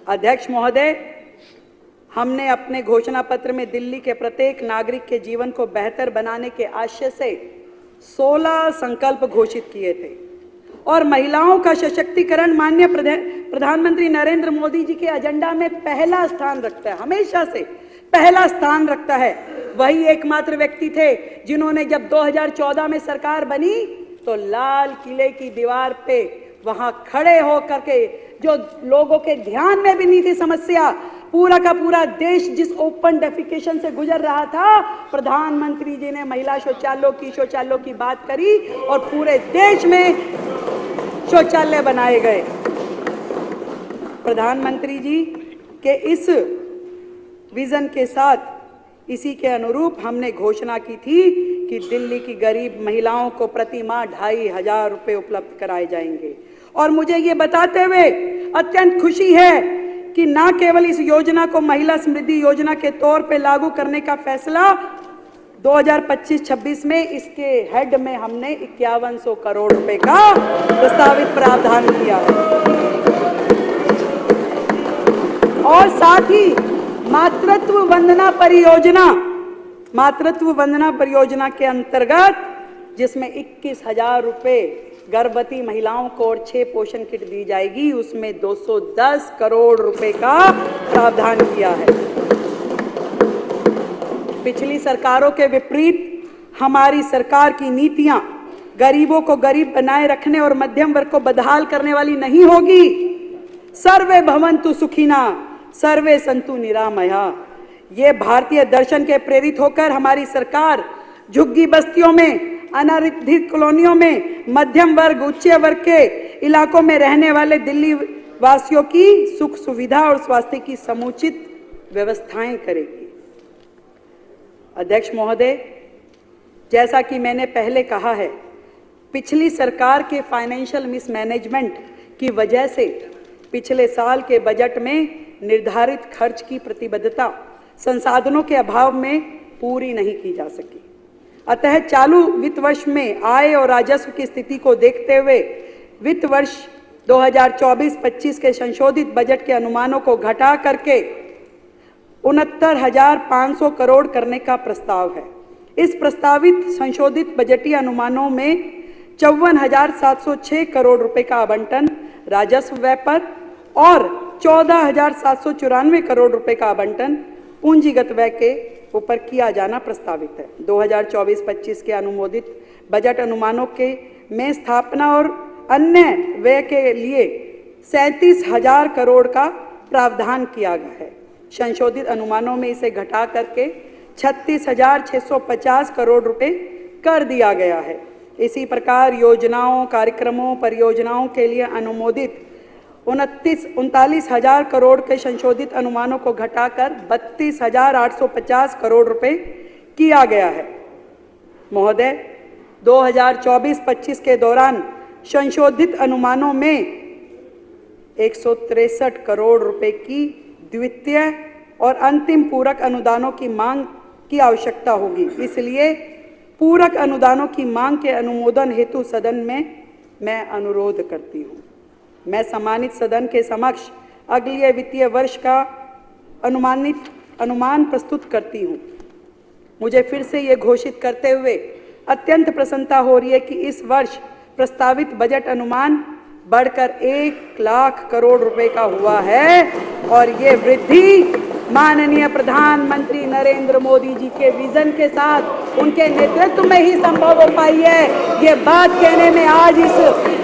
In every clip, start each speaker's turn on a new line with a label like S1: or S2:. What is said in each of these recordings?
S1: अध्यक्ष महोदय, हमने अपने घोषणा पत्र में दिल्ली के प्रत्येक नागरिक के जीवन को बेहतर बनाने के आशय से 16 संकल्प घोषित किए थे और महिलाओं का सशक्तिकरण माननीय प्रधानमंत्री नरेंद्र मोदी जी के एजेंडा में पहला स्थान रखता है, हमेशा से पहला स्थान रखता है। वही एकमात्र व्यक्ति थे जिन्होंने जब 2014 में सरकार बनी तो लाल किले की दीवार पे वहां खड़े होकर के, जो लोगों के ध्यान में भी नहीं थी समस्या, पूरा का पूरा देश जिस ओपन डेफिकेशन से गुजर रहा था, प्रधानमंत्री जी ने महिला शौचालयों की बात करी और पूरे देश में शौचालय बनाए गए। प्रधानमंत्री जी के इस विजन के साथ, इसी के अनुरूप हमने घोषणा की थी कि दिल्ली की गरीब महिलाओं को प्रति माह 2500 रुपए उपलब्ध कराए जाएंगे। और मुझे ये बताते हुए अत्यंत खुशी है कि न केवल इस योजना को महिला समृद्धि योजना के तौर पे लागू करने का फैसला 2025-26 में इसके हेड में हमने 5100 करोड़ रुपए का प्रस्तावित प्रावधान किया है और साथ ही मातृत्व वंदना परियोजना के अंतर्गत, जिसमें 21,000 रुपए गर्भवती महिलाओं को और 6 पोषण किट दी जाएगी, उसमें 210 करोड़ रुपए का प्रावधान किया है। पिछली सरकारों के विपरीत हमारी सरकार की नीतियां गरीबों को गरीब बनाए रखने और मध्यम वर्ग को बदहाल करने वाली नहीं होगी। सर्वे भवन्तु सुखिना, सर्वे सन्तु निरामया, ये भारतीय दर्शन के प्रेरित होकर हमारी सरकार झुग्गी बस्तियों में, अनारक्षित कॉलोनियों में, मध्यम वर्ग, उच्च वर्ग के इलाकों में रहने वाले दिल्ली वासियों की सुख सुविधा और स्वास्थ्य की समुचित व्यवस्थाएं करेगी। अध्यक्ष महोदय, जैसा कि मैंने पहले कहा है, पिछली सरकार के फाइनेंशियल मिसमैनेजमेंट की वजह से पिछले साल के बजट में निर्धारित खर्च की प्रतिबद्धता संसाधनों के अभाव में पूरी नहीं की जा सकी। अतः चालू वित्त वर्ष में आय और राजस्व की स्थिति को देखते हुए वित्त वर्ष 2024-25 के संशोधित बजट के अनुमानों को घटा करके 69,500 करोड़ करने का प्रस्ताव है। इस प्रस्तावित संशोधित बजटीय अनुमानों में 54,706 करोड़ रुपए का आवंटन राजस्व व्यय पर और 14,794 करोड़ रुपए का आवंटन पूंजीगत व्यय के ऊपर किया जाना प्रस्तावित है। 2024-25 के अनुमोदित बजट अनुमानों के में स्थापना और अन्य व्यय के लिए 37,000 करोड़ का प्रावधान किया गया है। संशोधित अनुमानों में इसे घटा करके 36,650 करोड़ रुपए कर दिया गया है। इसी प्रकार योजनाओं, कार्यक्रमों, परियोजनाओं के लिए अनुमोदित 39,000 करोड़ के संशोधित अनुमानों को घटाकर 32,850 करोड़ रुपए किया गया है। महोदय, 2024-25 के दौरान संशोधित अनुमानों में 163 करोड़ रुपए की द्वितीय और अंतिम पूरक अनुदानों की मांग की आवश्यकता होगी। इसलिए पूरक अनुदानों की मांग के अनुमोदन हेतु सदन में मैं अनुरोध करती हूँ। मैं सम्मानित सदन के समक्ष अगले वित्तीय वर्ष का अनुमान प्रस्तुत करती हूँ। मुझे फिर से ये घोषित करते हुए अत्यंत प्रसन्नता हो रही है कि इस वर्ष प्रस्तावित बजट अनुमान बढ़कर 1 लाख करोड़ रुपए का हुआ है और ये वृद्धि माननीय प्रधानमंत्री नरेंद्र मोदी जी के विजन के साथ उनके नेतृत्व में ही संभव हो पाई है। ये बात कहने में आज इस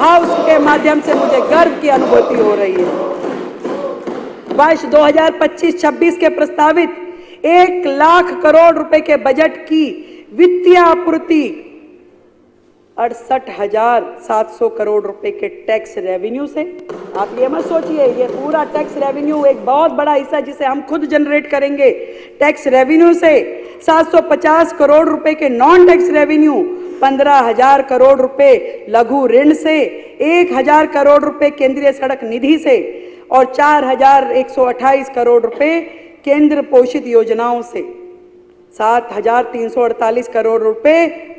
S1: हाउस के माध्यम से मुझे गर्व की अनुभूति हो रही है। वर्ष 2025-26 के प्रस्तावित 1 लाख करोड़ रुपए के बजट की वित्तीय आपूर्ति 68,700 करोड़ रुपए के टैक्स रेवेन्यू से। आप ये मत सोचिए ये पूरा टैक्स रेवेन्यू एक बहुत बड़ा हिस्सा जिसे हम खुद जनरेट करेंगे। टैक्स रेवेन्यू से 750 करोड़ रुपए के नॉन टैक्स रेवेन्यू, 15,000 करोड़ रुपए लघु ऋण से, 1,000 करोड़ रुपए केंद्रीय सड़क निधि से और 4,128 करोड़ रुपए केंद्र पोषित योजनाओं से, 7,348 करोड़ रुपए